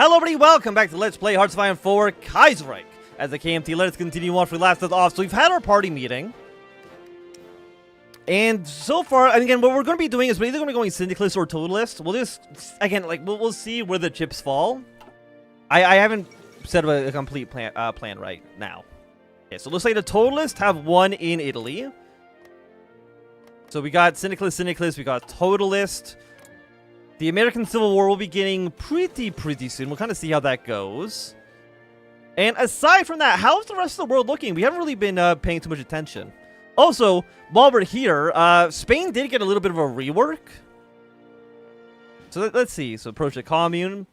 Hello everybody, welcome back to Let's Play Hearts of Iron 4 Kaiserreich. As the KMT, let's continue on for the last off. So we've had our party meeting. And so far, and again, what we're going to be doing is we're either going to be going Syndicalists or Totalists. We'll just, again, like, we'll see where the chips fall. I haven't set a complete plan right now. Okay, so it looks like the Totalists have one in Italy. So we got Syndicalists, we got Totalist. The American Civil War will be beginning pretty soon. We'll kind of see how that goes. And aside from that, how's the rest of the world looking? We haven't really been paying too much attention. Also, while we're here, Spain did get a little bit of a rework. So let's see. So approach the commune,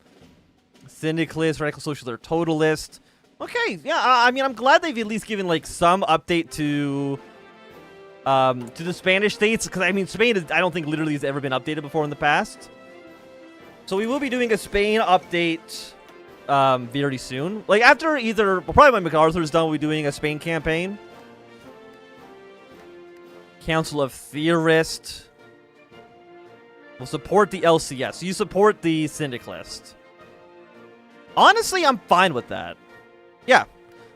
Syndicalist, Radical Social, or Totalist. Okay, yeah. I mean, I'm glad they've at least given like some update to the Spanish states, because I mean, Spain I don't think literally has ever been updated before in the past. So we will be doing a Spain update very soon. Like after either, well, probably when MacArthur's done, we'll be doing a Spain campaign. Council of Theorists. We'll support the LCS. So you support the Syndicalist. Honestly, I'm fine with that. Yeah.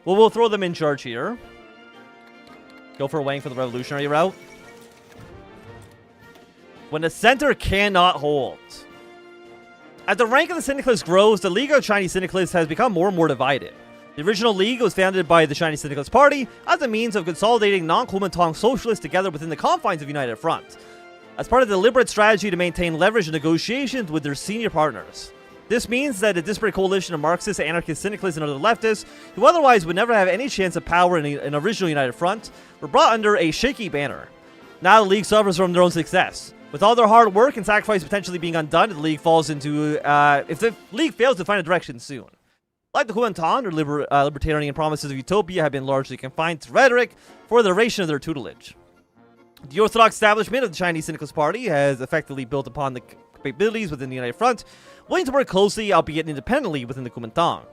Well, we'll throw them in charge here. Go for Wang for the revolutionary route. When the center cannot hold. As the rank of the Syndicalists grows, the League of Chinese Syndicalists has become more and more divided. The original league was founded by the Chinese Syndicalist Party as a means of consolidating non-Kuomintang socialists together within the confines of United Front, as part of the deliberate strategy to maintain leverage in negotiations with their senior partners. This means that a disparate coalition of Marxist, anarchist, syndicalists, and other leftists, who otherwise would never have any chance of power in an original United Front, were brought under a shaky banner. Now the League suffers from their own success. With all their hard work and sacrifice potentially being undone, the League falls into, if the League fails to find a direction soon. Like the Kuomintang, their libertarian promises of utopia have been largely confined to rhetoric for the duration of their tutelage. The orthodox establishment of the Chinese Syndicalist Party has effectively built upon the capabilities within the United Front, willing to work closely, albeit independently, within the Kuomintang.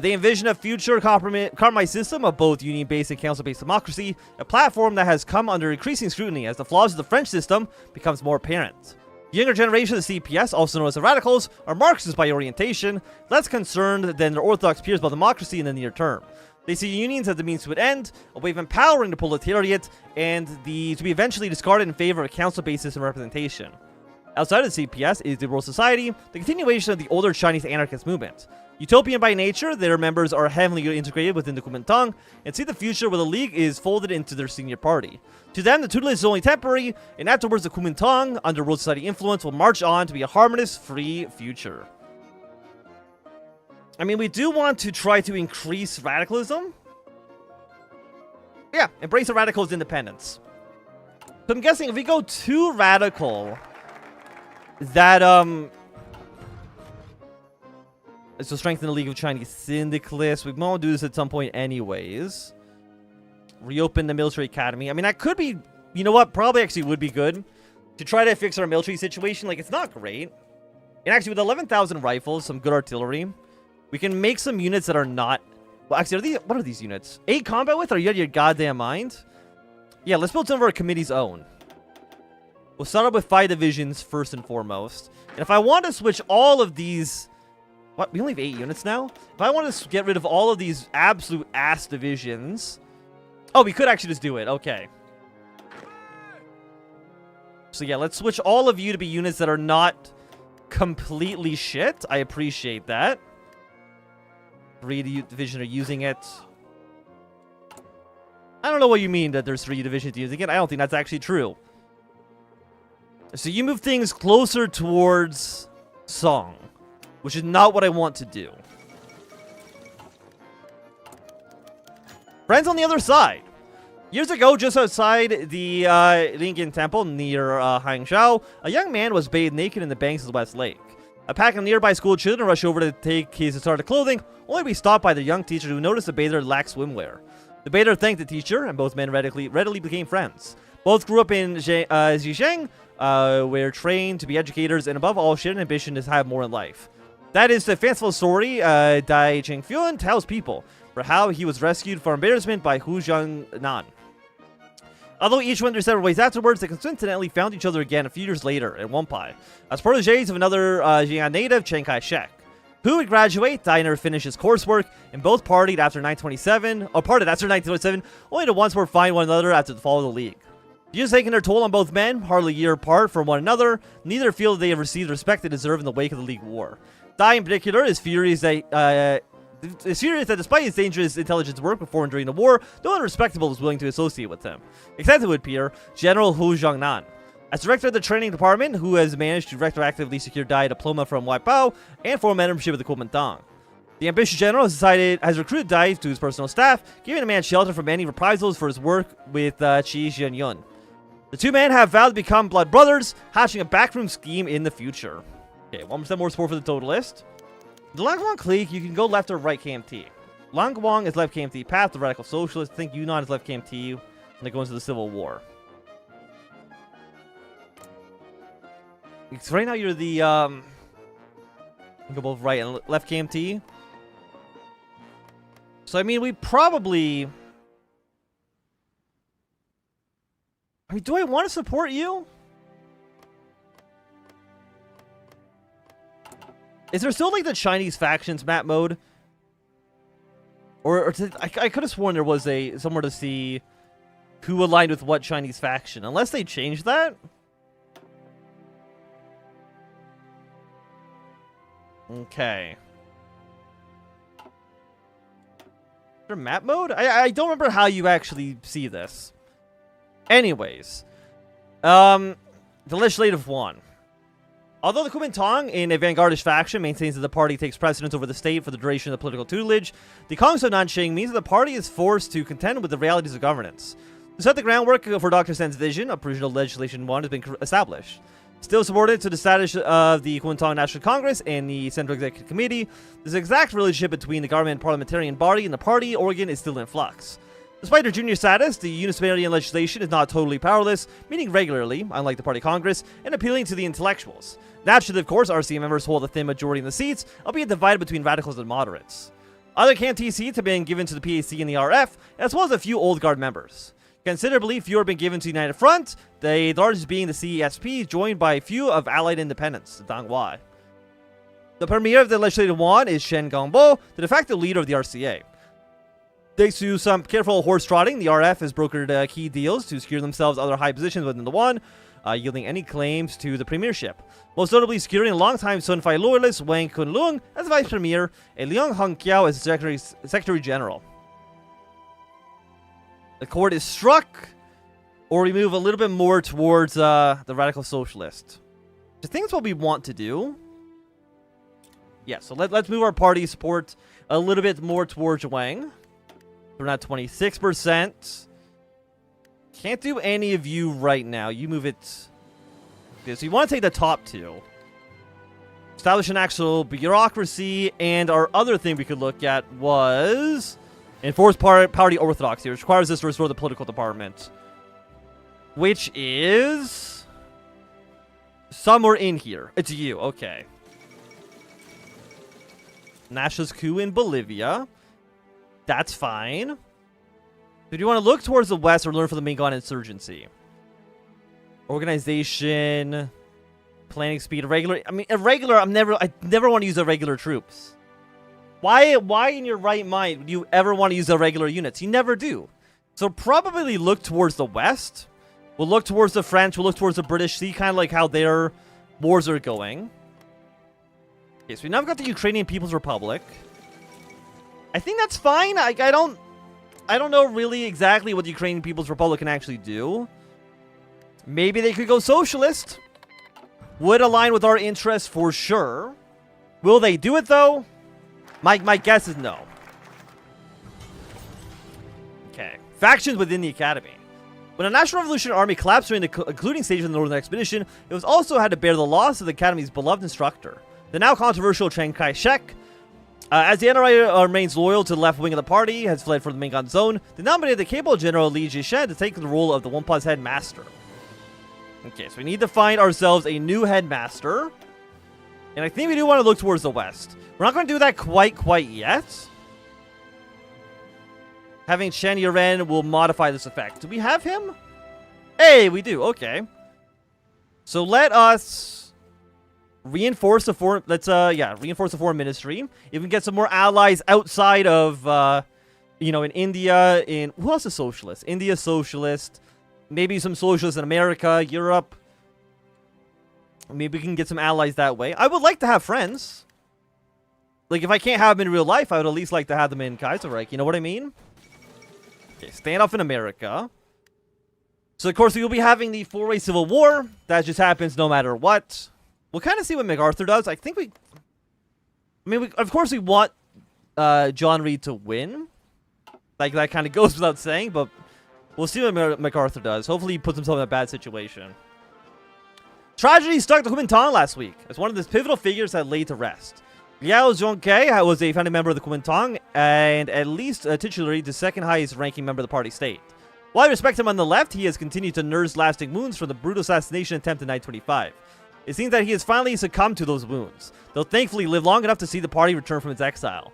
They envision a future compromise system of both union-based and council-based democracy, a platform that has come under increasing scrutiny as the flaws of the French system becomes more apparent. The younger generation of the CPS, also known as the Radicals, are Marxists by orientation, less concerned than their orthodox peers about democracy in the near term. They see unions as the means to an end, a way of empowering the proletariat, and to be eventually discarded in favor of a council-based system representation. Outside of the CPS is the World Society, the continuation of the older Chinese anarchist movement. Utopian by nature, their members are heavily integrated within the Kuomintang and see the future where the League is folded into their senior party. To them, the tutelage is only temporary, and afterwards the Kuomintang, under World Society influence, will march on to be a harmonious, free future. I mean, we do want to try to increase radicalism. Yeah, embrace the radicals' independence. So I'm guessing if we go too radical, that, so strengthen the League of Chinese Syndicalists. We won't do this at some point anyways. Reopen the military academy. I mean, that could be, you know what, probably actually would be good to try to fix our military situation. Like, it's not great. And actually, with 11,000 rifles, some good artillery, we can make some units that are not... Well, actually, what are these units? 8 combat with? Are you out of your goddamn mind? Yeah, let's build some of our committee's own. We'll start up with 5 divisions first and foremost. And if I want to switch all of these... What? We only have 8 units now? If I want to get rid of all of these absolute ass divisions... Oh, we could actually just do it. Okay. So yeah, let's switch all of you to be units that are not completely shit. I appreciate that. 3 divisions are using it. I don't know what you mean that there's 3 divisions using it. I don't think that's actually true. So you move things closer towards Song, which is not what I want to do. Friends on the other side. Years ago, just outside the Lincoln Temple near Hangzhou, a young man was bathed naked in the banks of the West Lake. A pack of nearby school children rushed over to take his assorted clothing, only to be stopped by the young teacher who noticed the bather lacked swimwear. The bather thanked the teacher, and both men readily became friends. Both grew up in Zhejiang, were trained to be educators, and above all, shared an ambition to have more in life. That is the fanciful story Dai Chengfuan tells people, for how he was rescued from embarrassment by Hu Jiangnan. Although each went their separate ways afterwards, they coincidentally found each other again a few years later at Wampai, as proteges of another Jian native, Chiang Kai-shek. Hu would graduate, Dai never finished his coursework, and both parted after 1927, only to once more find one another after the fall of the League. Years taking their toll on both men, hardly a year apart from one another, neither feel that they have received the respect they deserve in the wake of the League War. Dai, in particular, is furious that despite his dangerous intelligence work before and during the war, no one respectable was willing to associate with him, except it would appear General Hu Jiangnan. As director of the training department, Hu has managed to retroactively secure Dai a diploma from WWII and formal membership of the Kuomintang. The ambitious general has recruited Dai to his personal staff, giving the man shelter from any reprisals for his work with Qi Jianyun. The two men have vowed to become blood brothers, hatching a backroom scheme in the future. Okay, 1% more support for the totalist. The Langwang clique, you can go left or right KMT. Langwang is left KMT path, the radical socialists. I think Yunnan is left KMT when they go into the Civil War. Because right now you're the, you can go both right and left KMT. So, I mean, we probably... I mean, do I want to support you? Is there still, like, the Chinese factions map mode? I could have sworn there was somewhere to see who aligned with what Chinese faction. Unless they changed that? Okay. Is there map mode? I don't remember how you actually see this. Anyways. The legislative one. Although the Kuomintang, in a vanguardish faction, maintains that the party takes precedence over the state for the duration of the political tutelage, the Congress of Nanjing means that the party is forced to contend with the realities of governance. To set the groundwork for Dr. Sen's vision, a provisional legislation 1 has been established. Still subordinate to the status of the Kuomintang National Congress and the Central Executive Committee, this exact relationship between the government and parliamentarian body and the party organ is still in flux. Despite their junior status, the Unispartian legislation is not totally powerless, meeting regularly, unlike the party congress, and appealing to the intellectuals. Naturally, of course, RCA members hold a thin majority in the seats, albeit divided between radicals and moderates. Other KMT seats have been given to the PAC and the RF, as well as a few old guard members. Considerably fewer have been given to the United Front, the largest being the CESP, joined by a few of allied independents, the WWII. The premier of the legislative one is Shen Gongbo, the de facto leader of the RCA. Thanks to some careful horse trotting, the RF has brokered key deals to secure themselves other high positions within the one, yielding any claims to the premiership. Most notably securing a longtime Sun Fai loyalist Wang Kunlun as vice premier and Liang Hongqiao as secretary general. The chord is struck, or we move a little bit more towards the radical socialist. I think that's what we want to do. Yeah, so let's move our party support a little bit more towards Wang. We're at 26%. Can't do any of you right now. You move it. Okay, so you want to take the top two. Establish an actual bureaucracy, and our other thing we could look at was enforce party orthodoxy, which requires us to restore the political department. Which is somewhere in here. It's you, okay. Nationalist coup in Bolivia. That's fine. Do you want to look towards the west or learn from the Mingan insurgency? Organization, planning speed, irregular. I mean, irregular. I never want to use irregular troops. Why in your right mind would you ever want to use irregular units? You never do. So probably look towards the west. We'll look towards the French. We'll look towards the British. See kind of like how their wars are going. Okay, so we now got the Ukrainian People's Republic. I think that's fine. I don't know really exactly what the Ukrainian People's Republic can actually do. Maybe they could go socialist. Would align with our interests for sure. Will they do it though? My guess is no. Okay. Factions within the academy. When the National Revolutionary Army collapsed during the concluding stage of the Northern Expedition, it was also had to bear the loss of the academy's beloved instructor, the now controversial Chiang Kai-shek. As the NRA remains loyal to the left wing of the party, has fled from the Mingan zone, they nominated the capable General Li Jishen to take the role of the Wonpa's headmaster. Okay, so we need to find ourselves a new headmaster. And I think we do want to look towards the west. We're not going to do that quite yet. Having Chen Yuren will modify this effect. Do we have him? Hey, we do. Okay. So let us reinforce the foreign. Reinforce the foreign ministry. Even get some more allies outside of, in India. In who else is socialist? India socialist. Maybe some socialists in America, Europe. Maybe we can get some allies that way. I would like to have friends. Like, if I can't have them in real life, I would at least like to have them in Kaiserreich. You know what I mean? Okay, standoff in America. So, of course, we will be having the four-way civil war. That just happens no matter what. We'll kind of see what MacArthur does. I think we... of course, we want John Reed to win. Like, that kind of goes without saying, but we'll see what MacArthur does. Hopefully, he puts himself in a bad situation. Tragedy struck the Kuomintang last week, as one of the pivotal figures had laid to rest. Liao Zhongke was a founding member of the Kuomintang, and at least titularly the second highest ranking member of the party state. While I respect him on the left, he has continued to nurse lasting wounds from the brutal assassination attempt in 1925. It seems that he has finally succumbed to those wounds, though thankfully lived long enough to see the party return from its exile.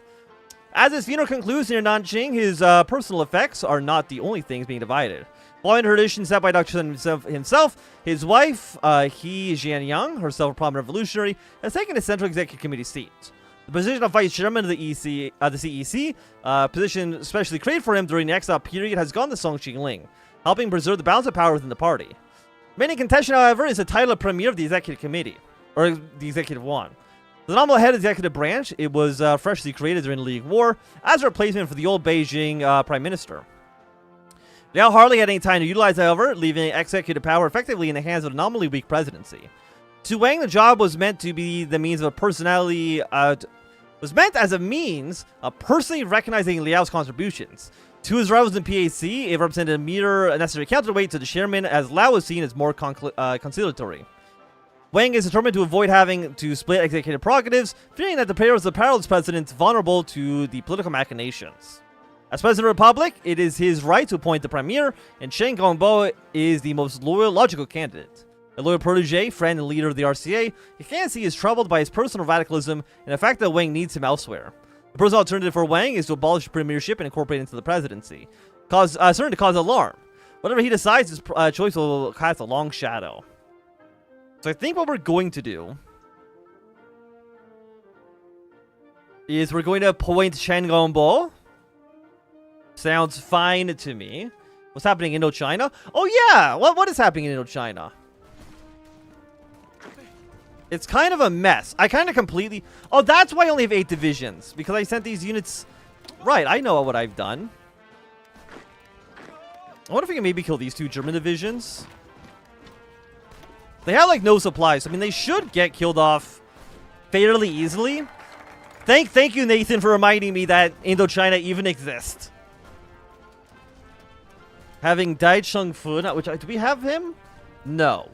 As his funeral concludes near Nanjing, his personal effects are not the only things being divided. Following the tradition set by Dr. Sun himself, his wife, He Jianyang, herself a prominent revolutionary, has taken a Central Executive Committee seat. The position of Vice Chairman of the CEC, position specially created for him during the exile period, has gone to Song Qingling, helping preserve the balance of power within the party. Main contention, however, is the title of Premier of the Executive Committee, or the Executive Yuan. The nominal head of the executive branch, it was freshly created during the League War as a replacement for the old Beijing Prime Minister. Liao hardly had any time to utilize, however, leaving executive power effectively in the hands of a nominally weak presidency. To Wang, the job was meant to be the means of personally, was meant as a means of personally recognizing Liao's contributions. To his rivals in PAC, it represented a mere necessary counterweight to the chairman, as Liao was seen as more conciliatory. Wang is determined to avoid having to split executive prerogatives, fearing that the pair was the powerless president vulnerable to the political machinations. As President of the Republic, it is his right to appoint the Premier, and Chen Gongbo is the most logical candidate. A loyal protege, friend, and leader of the RCA, he can't see is troubled by his personal radicalism and the fact that Wang needs him elsewhere. The personal alternative for Wang is to abolish the premiership and incorporate it into the presidency, certain to cause alarm. Whatever he decides, his choice will cast a long shadow. So I think what we're going to do is we're going to appoint Chen Gongbo. Sounds fine to me. What's happening in Indochina? Oh yeah! What is happening in Indochina? It's kind of a mess. I kind of completely... Oh, that's why I only have 8 divisions. Because I sent these units... Right, I know what I've done. I wonder if we can maybe kill these 2 German divisions. They have, like, no supplies. I mean, they should get killed off fairly easily. Thank you, Nathan, for reminding me that Indochina even exists. Having Dai Chengfu, which do we have him? No.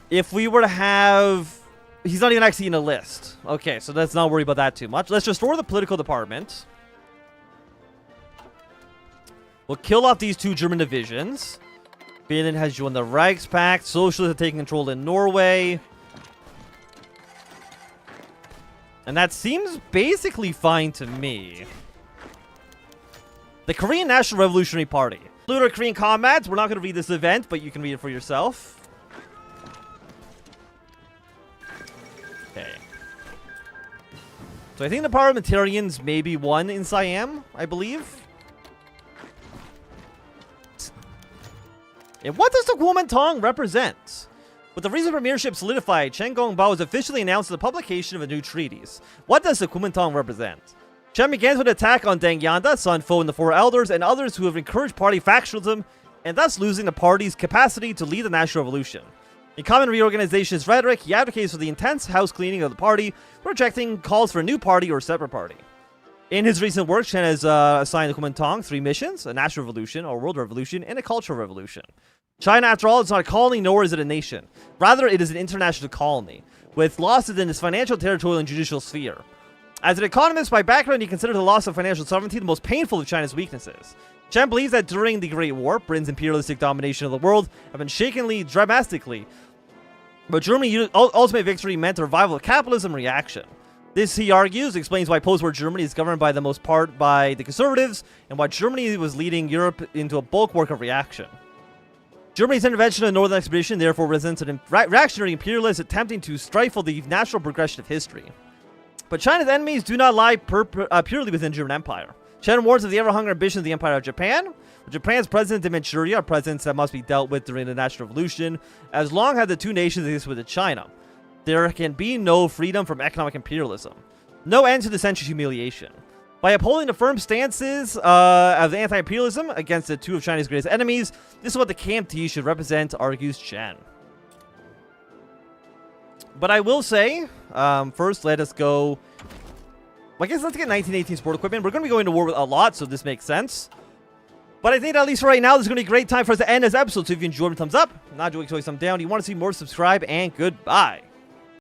If we were to have... He's not even actually in a list. Okay, so let's not worry about that too much. Let's restore the political department. We'll kill off these 2 German divisions. Finland has joined the Reichspakt. Socialists have taken control in Norway. And that seems basically fine to me. The Korean National Revolutionary Party. Salute our Korean comrades. We're not going to read this event, but you can read it for yourself. Okay. So I think the parliamentarians maybe won in Siam, I believe. And what does the Kuomintang represent? With the recent premiership solidified, Chen Gongbo has officially announced the publication of the new treaties. What does the Kuomintang represent? Chen begins with an attack on Deng Yanda, Sun Fo and the Four Elders, and others who have encouraged party factionalism, and thus losing the party's capacity to lead the national revolution. In common reorganizationist rhetoric, he advocates for the intense house cleaning of the party, rejecting calls for a new party or a separate party. In his recent work, Chen has assigned the Kuomintang 3 missions: a national revolution, a world revolution, and a cultural revolution. China, after all, is not a colony, nor is it a nation. Rather, it is an international colony, with losses in its financial, territorial, and judicial sphere. As an economist by background, he considers the loss of financial sovereignty the most painful of China's weaknesses. Chen believes that during the Great War, Britain's imperialistic domination of the world have been shakenly, dramatically, but Germany's ultimate victory meant a revival of capitalism reaction. This, he argues, explains why post-war Germany is governed by the most part by the conservatives, and why Germany was leading Europe into a bulwark of reaction. Germany's intervention in the Northern Expedition therefore represents an reactionary imperialist attempting to stifle the natural progression of history. But China's enemies do not lie purely within German Empire. China warns of the ever-hungry ambition of the Empire of Japan. Japan's presence in Manchuria are presence that must be dealt with during the National Revolution. As long as the two nations exist within China, there can be no freedom from economic imperialism. No end to the century's humiliation. By upholding the firm stances of anti-imperialism against the two of China's greatest enemies, this is what the KMT should represent, argues Chen. But I will say, first let us go... I guess let's get 1918 sport equipment. We're going to be going to war with a lot, so this makes sense. But I think that at least for right now, this is going to be a great time for us to end this episode. So if you enjoyed, thumbs up. Not enjoying, thumb down. You want to see more, subscribe, and goodbye.